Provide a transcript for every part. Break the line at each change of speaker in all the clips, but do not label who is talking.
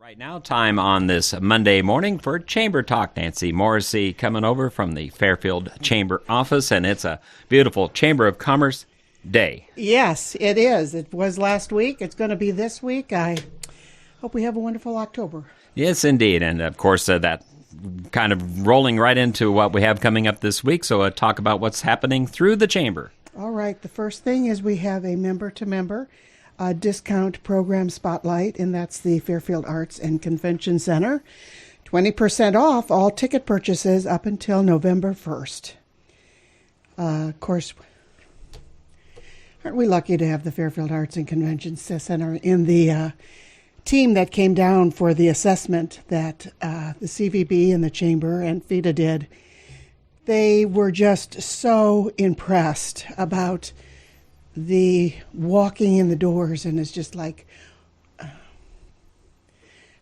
Right now, time on this Monday morning for Chamber Talk. Nancy Morrissey coming over from the Fairfield Chamber office, and it's a beautiful Chamber of Commerce day.
Yes, it is. It was last week. It's going to be this week. I hope we have a wonderful October.
Yes, indeed. And, of course, that kind of rolling right into what we have coming up this week, so talk about what's happening through the Chamber.
All right. The first thing is we have a member-to-member discount program spotlight, and that's the Fairfield Arts and Convention Center. 20% off all ticket purchases up until November 1st. Of course, aren't we lucky to have the Fairfield Arts and Convention Center in the team that came down for the assessment that the CVB and the Chamber and FIDA did. They were just so impressed about the walking in the doors, and it's just like,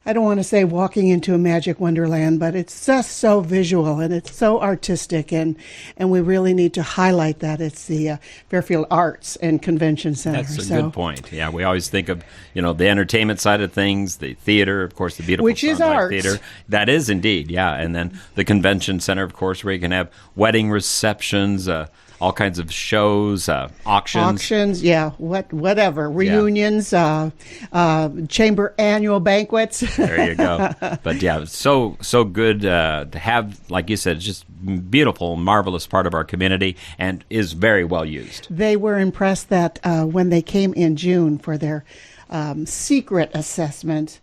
I don't want to say walking into a magic wonderland, but it's just so visual and it's so artistic, and we really need to highlight that. It's the Fairfield Arts and Convention Center.
That's a good point. Yeah, we always think of, the entertainment side of things, the theater, of course, the beautiful
which is arts.
Theater. That is indeed, yeah. And then the Convention Center, of course, where you can have wedding receptions, all kinds of shows, auctions.
Yeah, whatever. Reunions, chamber annual banquets.
There you go. But yeah, so good to have, like you said, it's just beautiful, marvelous part of our community and is very well used.
They were impressed that when they came in June for their secret assessment,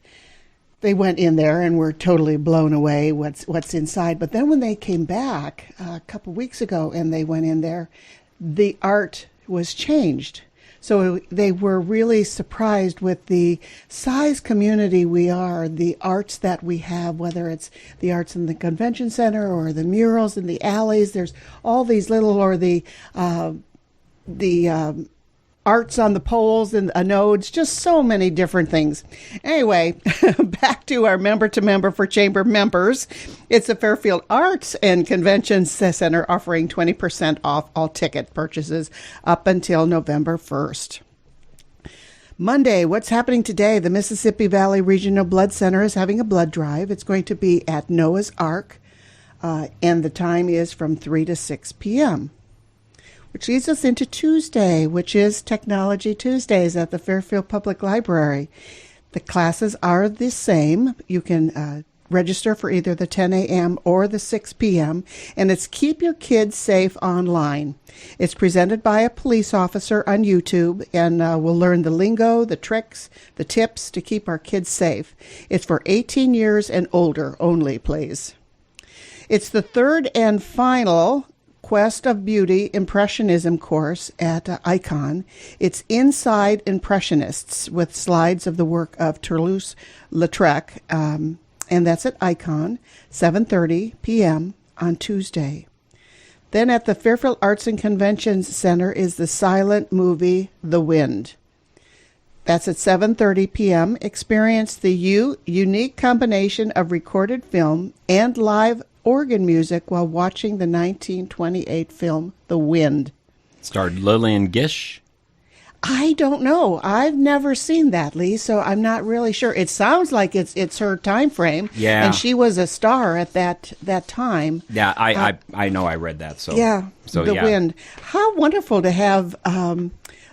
they went in there and were totally blown away what's inside. But then when they came back a couple weeks ago and they went in there, the art was changed. So they were really surprised with the size community we are, the arts that we have, whether it's the arts in the convention center or the murals in the alleys. There's all these little, or the arts on the poles and nodes, just so many different things. Anyway, back to our member-to-member for Chamber members. It's the Fairfield Arts and Convention Center offering 20% off all ticket purchases up until November 1st. Monday, what's happening today? The Mississippi Valley Regional Blood Center is having a blood drive. It's going to be at Noah's Ark, and the time is from 3 to 6 p.m., which leads us into Tuesday, which is Technology Tuesdays at the Fairfield Public Library. The classes are the same. You can register for either the 10 a.m. or the 6 p.m., and it's Keep Your Kids Safe Online. It's presented by a police officer on YouTube, and we'll learn the lingo, the tricks, the tips to keep our kids safe. It's for 18 years and older only, please. It's the third and final Quest of Beauty Impressionism course at Icon. It's Inside Impressionists with slides of the work of Toulouse-Lautrec, and that's at Icon, 7:30 p.m. on Tuesday. Then at the Fairfield Arts and Convention Center is the silent movie The Wind. That's at 7:30 p.m. Experience the unique combination of recorded film and live organ music while watching the 1928 film The Wind.
Starred Lillian Gish?
I don't know. I've never seen that, Lee, so I'm not really sure. It sounds like it's her time frame.
Yeah.
And she was a star at that time.
Yeah, I know I read that. So
yeah, The Wind. How wonderful to have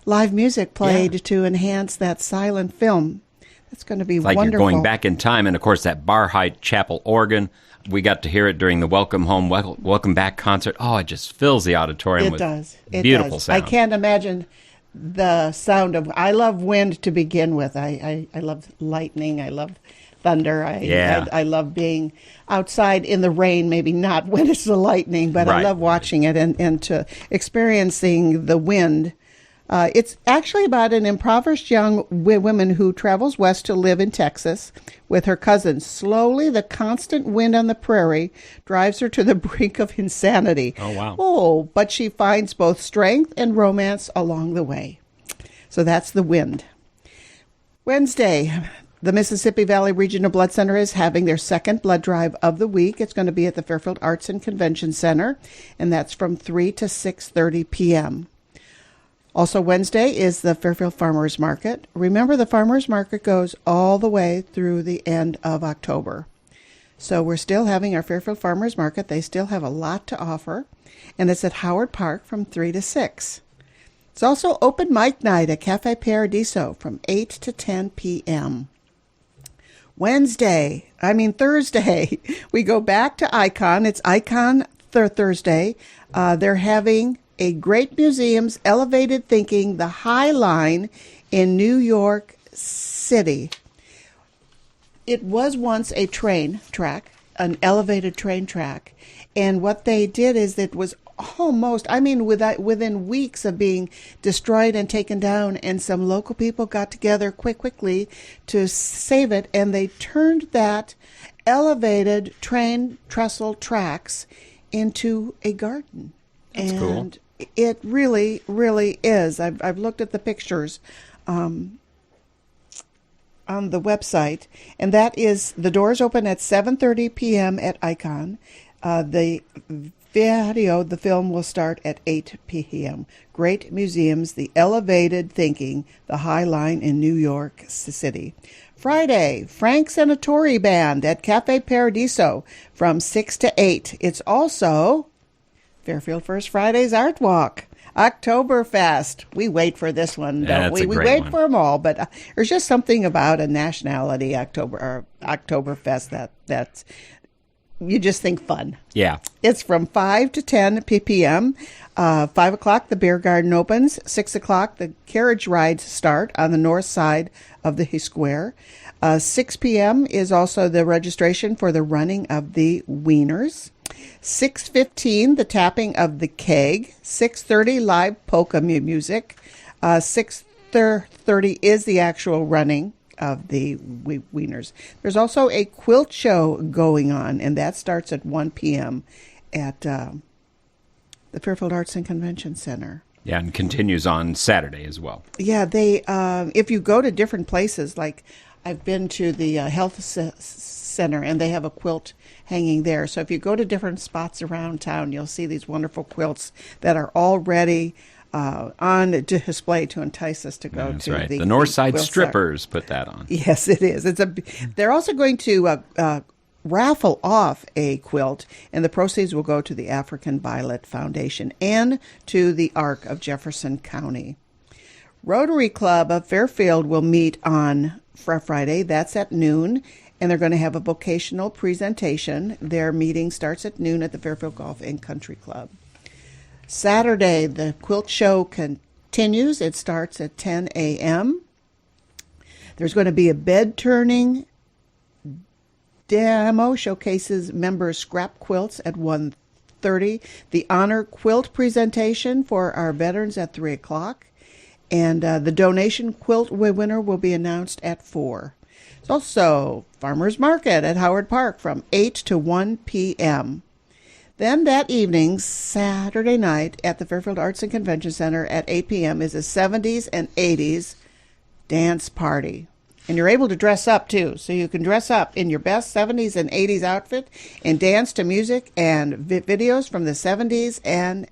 live music played to enhance that silent film. That's going to be
like
wonderful.
You're going back in time, and of course that Barhide Chapel organ. We got to hear it during the Welcome Home, Welcome Back concert. Oh, it just fills the auditorium with beautiful sound.
I can't imagine the sound of. I love wind to begin with. I love lightning. I love thunder. I love being outside in the rain. Maybe not when it's the lightning, but I love watching it and to experiencing the wind. It's actually about an impoverished young woman who travels west to live in Texas with her cousins. Slowly, the constant wind on the prairie drives her to the brink of insanity.
Oh, wow.
Oh, but she finds both strength and romance along the way. So that's The Wind. Wednesday, the Mississippi Valley Regional Blood Center is having their second blood drive of the week. It's going to be at the Fairfield Arts and Convention Center, and that's from 3 to 6:30 p.m. Also Wednesday is the Fairfield Farmers Market. Remember, the Farmers Market goes all the way through the end of October. So we're still having our Fairfield Farmers Market. They still have a lot to offer. And it's at Howard Park from 3 to 6. It's also open mic night at Cafe Paradiso from 8 to 10 p.m. Thursday, we go back to Icon. It's Icon Thursday. They're having a Great Museums Elevated Thinking, the High Line in New York City. It was once a train track, an elevated train track. And what they did is it was within weeks of being destroyed and taken down, and some local people got together quickly to save it, and they turned that elevated train trestle tracks into a garden.
That's
and
cool.
It really, really is. I've looked at the pictures on the website, and that is, the doors open at 7:30 p.m. at Icon. The film will start at 8 p.m. Great Museums, the Elevated Thinking, the High Line in New York City. Friday, Frank Senatori Band at Cafe Paradiso from 6 to 8. It's also Fairfield First Friday's Art Walk. Oktoberfest. We wait for this one, don't we? We wait for them all, but there's just something about a nationality Oktoberfest that's you just think fun.
Yeah.
It's from 5 to 10 p.m. 5 o'clock, the beer garden opens. 6 o'clock, the carriage rides start on the north side of the square. 6 p.m. is also the registration for the running of the Wieners. 6:15, the tapping of the keg. 6:30, live polka music. 6:30 is the actual running of the Wieners. There's also a quilt show going on, and that starts at 1 p.m. at the Fairfield Arts and Convention Center.
Yeah, and continues on Saturday as well.
Yeah, they if you go to different places, like I've been to the health center, and they have a quilt hanging there. So if you go to different spots around town, you'll see these wonderful quilts that are already on display to entice us to go
That's
to
right.
the
North Side
quilt
Strippers put that on.
Yes, it is. They're also going to raffle off a quilt, and the proceeds will go to the African Violet Foundation and to the Ark of Jefferson County. Rotary Club of Fairfield will meet on Friday. That's at noon, and they're going to have a vocational presentation. Their meeting starts at noon at the Fairfield Golf and Country Club. Saturday, the quilt show continues. It starts at 10 a.m. There's going to be a bed turning demo, showcases members' scrap quilts at 1:30. The honor quilt presentation for our veterans at 3 o'clock. And the donation quilt winner will be announced at 4. There's also Farmers Market at Howard Park from 8 to 1 p.m. Then that evening, Saturday night, at the Fairfield Arts and Convention Center at 8 p.m. is a 70s and 80s dance party. And you're able to dress up, too. So you can dress up in your best 70s and 80s outfit and dance to music and videos from the 70s and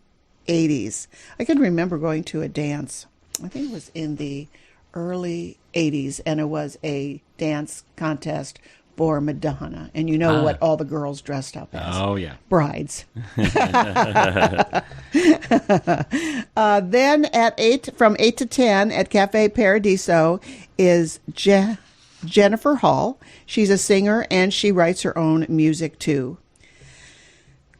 80s. I can remember going to a dance. I think it was in the early 80s, and it was a dance contest for Madonna. And you know what all the girls dressed up as.
Oh, yeah.
Brides. Then from 8 to 10 at Cafe Paradiso is Jennifer Hall. She's a singer, and she writes her own music, too.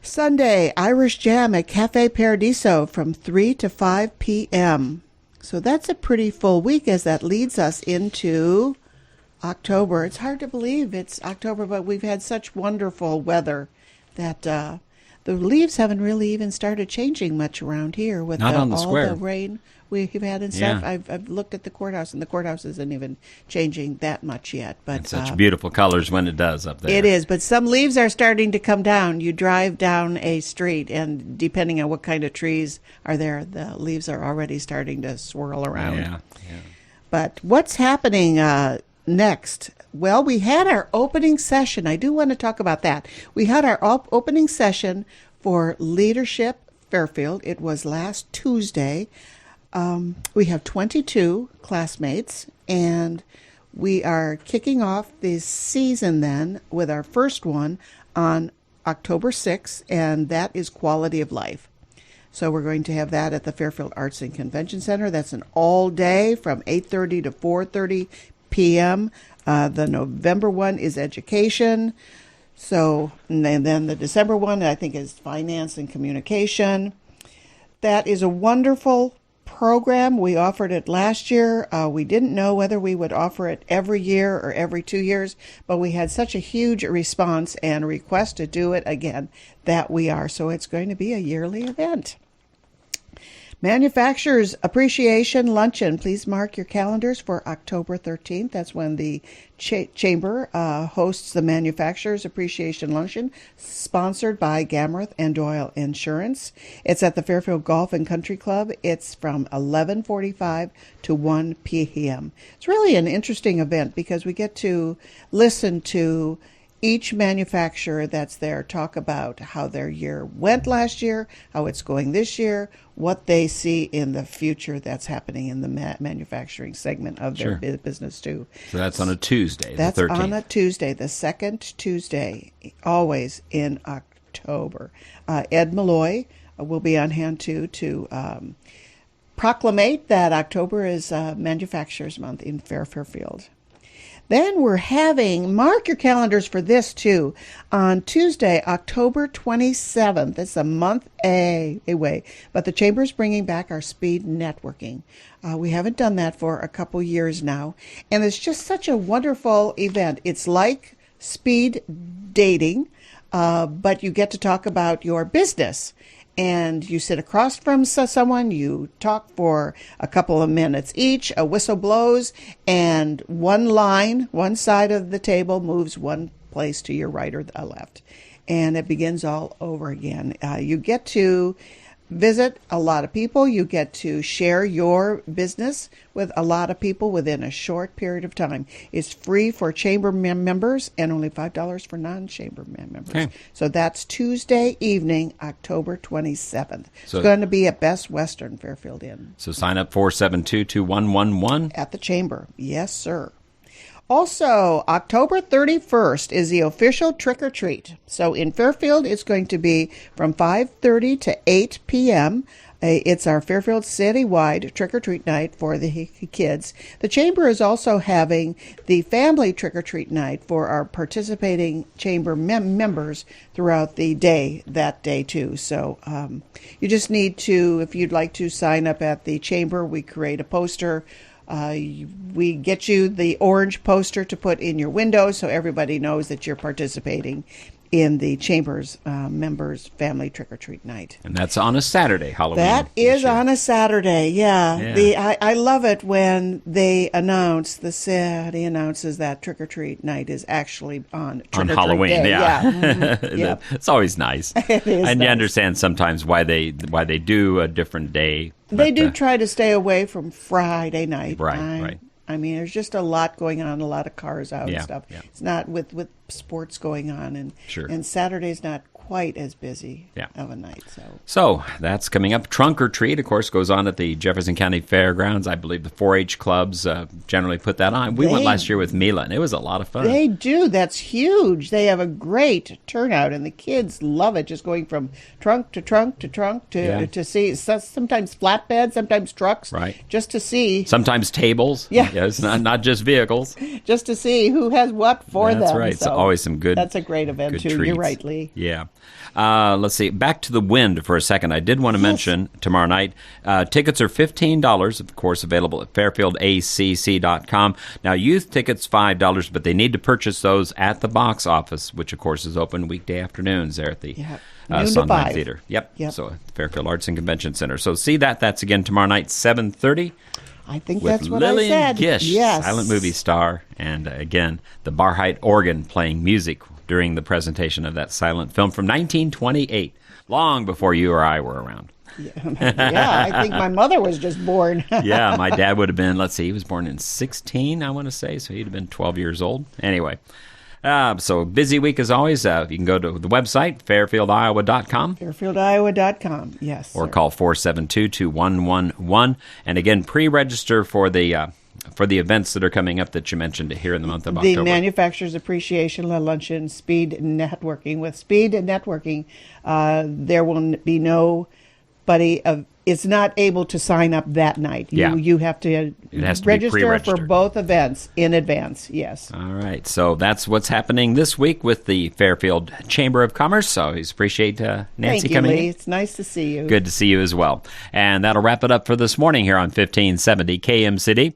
Sunday, Irish Jam at Cafe Paradiso from 3 to 5 p.m. So that's a pretty full week, as that leads us into October. It's hard to believe it's October, but we've had such wonderful weather that the leaves haven't really even started changing much around here with
Not
all
square.
the rain we've had and stuff.
Yeah.
I've looked at the courthouse, and the courthouse isn't even changing that much yet. But
It's such beautiful colors when it does up there.
it is, but some leaves are starting to come down. You drive down a street, and depending on what kind of trees are there, the leaves are already starting to swirl around.
Yeah.
But what's happening next? Well, we had our opening session. I do want to talk about that. We had our opening session for Leadership Fairfield. It was last Tuesday. We have 22 classmates, and we are kicking off this season then with our first one on October 6th, and that is Quality of Life. So we're going to have that at the Fairfield Arts and Convention Center. That's an all day from 8:30 to 4:30 p.m. The November one is education. So, and then the December one, I think, is finance and communication. That is a wonderful program. We offered it last year. We didn't know whether we would offer it every year or every 2 years, but we had such a huge response and request to do it again that we are. So it's going to be a yearly event. Manufacturers Appreciation Luncheon. Please mark your calendars for October 13th. That's when the Chamber hosts the Manufacturers Appreciation Luncheon, sponsored by Gamreth and Doyle Insurance. It's at the Fairfield Golf and Country Club. It's from 11:45 to 1 p.m. It's really an interesting event because we get to listen to each manufacturer that's there talk about how their year went last year, how it's going this year, what they see in the future that's happening in the manufacturing segment of their business too.
So that's on a Tuesday,
that's
the 13th.
on a Tuesday, the second Tuesday, always in October. Ed Malloy will be on hand too to proclamate that October is Manufacturers Month in Fairfield. Then we're having, mark your calendars for this too, on Tuesday, October 27th. It's a month away, but the Chamber is bringing back our speed networking. We haven't done that for a couple years now, and it's just such a wonderful event. It's like speed dating, but you get to talk about your business. And you sit across from someone, you talk for a couple of minutes each, a whistle blows, and one side of the table moves one place to your right or the left. And it begins all over again. You get to visit a lot of people. You get to share your business with a lot of people within a short period of time. It's free for Chamber members and only $5 for non-Chamber members. Okay. So that's Tuesday evening, October 27th. So it's going to be at Best Western Fairfield Inn.
So sign up 472-2111.
At the Chamber. Yes, sir. Also, October 31st is the official trick-or-treat. So in Fairfield, it's going to be from 5:30 to 8 p.m. It's our Fairfield citywide trick-or-treat night for the kids. The Chamber is also having the family trick-or-treat night for our participating Chamber members throughout the day, that day too. So you just need to, if you'd like to sign up at the Chamber, we create a poster. We get you the orange poster to put in your window so everybody knows that you're participating in the Chamber's members' family trick-or-treat night.
And that's on a Saturday, Halloween.
That is on a Saturday, yeah. I love it when they announce, the city announces that trick-or-treat night is actually on
Halloween
Day.
Yeah.
Mm-hmm. Yep.
It's always nice.
It is
and
nice.
You understand sometimes why they do a different day.
They do try to stay away from Friday night.
Right.
I mean, there's just a lot going on, a lot of cars out and stuff.
Yeah.
It's not with sports going on, and Saturday's not quite as busy of a night.
So that's coming up. Trunk or Treat, of course, goes on at the Jefferson County Fairgrounds. I believe the 4-H clubs generally put that on. We went last year with Mila, and it was a lot of fun.
They do. That's huge. They have a great turnout, and the kids love it, just going from trunk to trunk to trunk to see sometimes flatbeds, sometimes trucks, just to see.
Sometimes tables.
Yeah.
It's not just vehicles.
Just to see who has what for them.
That's right.
So
it's always some good.
That's a great event, too.
Treats.
You're right, Lee.
Yeah. Let's see. Back to the wind for a second. I did want to mention tomorrow night, tickets are $15, of course, available at fairfieldacc.com. Now, youth tickets, $5, but they need to purchase those at the box office, which, of course, is open weekday afternoons there at the Sondheim Theater. Yep. So, Fairfield Arts and Convention Center. So, see that. That's again tomorrow night, 7:30.
I think that's what
Lillian
I said.
Gish,
yes.
silent movie star, and again, the Barheit organ playing music during the presentation of that silent film from 1928, long before you or I were around.
Yeah, I think my mother was just born.
Yeah, my dad would have been, he was born in 16, I want to say, so he'd have been 12 years old. Anyway, So busy week as always. You can go to the website, fairfieldiowa.com.
Fairfieldiowa.com, yes.
Or
sir.
call 472-2111. And again, pre-register for the events that are coming up that you mentioned here in the month of October.
The Manufacturers Appreciation Luncheon, Speed Networking. With Speed Networking, there will be nobody is not able to sign up that night. You have to,
it has to be
register for
pre-registered.
both events in advance, yes.
All right. So that's what's happening this week with the Fairfield Chamber of Commerce. So I appreciate Nancy
Thank you,
coming
Lee.
in.
It's nice to see you.
Good to see you as well. And that'll wrap it up for this morning here on 1570 KMCD.